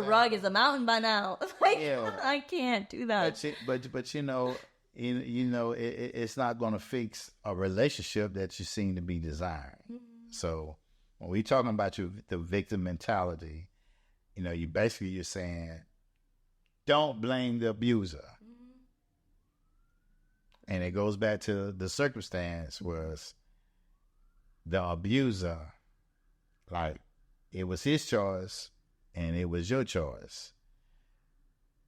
rug is a mountain by now. Like, Yeah. I can't do that. But it's not going to fix a relationship that you seem to be desiring. So when we talking about the victim mentality, you're saying, don't blame the abuser. And it goes back to the circumstance was the abuser, like it was his choice and it was your choice.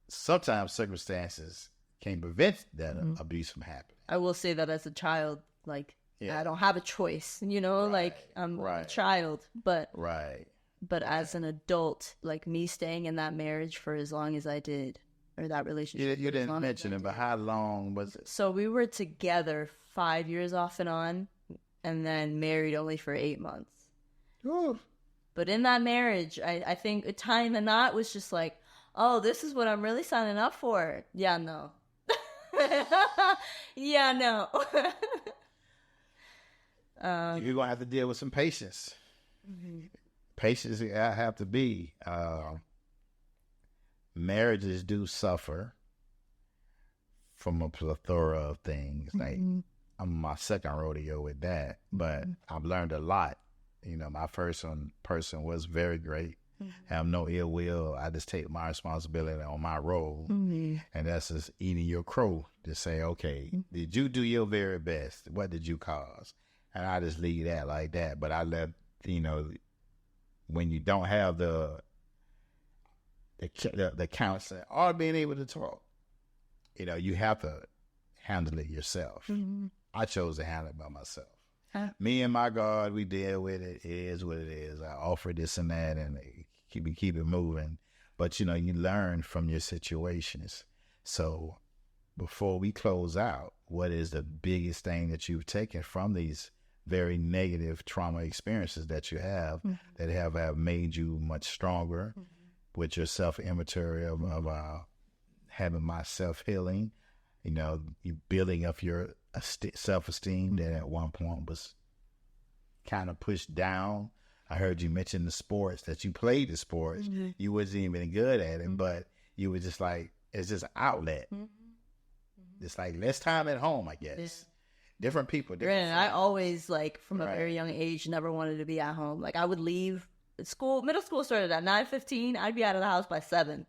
Sometimes circumstances can prevent that abuse from happening. I will say that as a child, like, I don't have a choice, like I'm a child, but as an adult, like me staying in that marriage for as long as I did, or that relationship. You didn't mention it, but how long was it? So we were together 5 years off and on, and then married only for 8 months. Ooh. But in that marriage, I think tying the knot was just like, oh, this is what I'm really signing up for. Yeah, no. Yeah, no. You're going to have to deal with some patience. Patience, I have to be. Marriages do suffer from a plethora of things. Like, I'm my second rodeo with that, but I've learned a lot. My first person was very great. Have no ill will. I just take my responsibility on my role, and that's just eating your crow. To say, okay, did you do your very best? What did you cause? And I just leave that like that. But I let when you don't have the counseling or being able to talk, you have to handle it yourself. I chose to handle it by myself. Me and my God, we deal with it. It is what it is. I offer this and that, and keep it moving. But you learn from your situations. So before we close out, what is the biggest thing that you've taken from these very negative trauma experiences that you have that have made you much stronger with your self-inventory of having my self-healing, you building up your self-esteem that at one point was kind of pushed down. I heard you mention the sports, that you played the sports. You wasn't even good at it, but you were just like, it's just an outlet. It's like less time at home, I guess. Different people. I always, like, from a very young age, never wanted to be at home. Like, I would leave school. Middle school started at 9:15. I'd be out of the house by 7.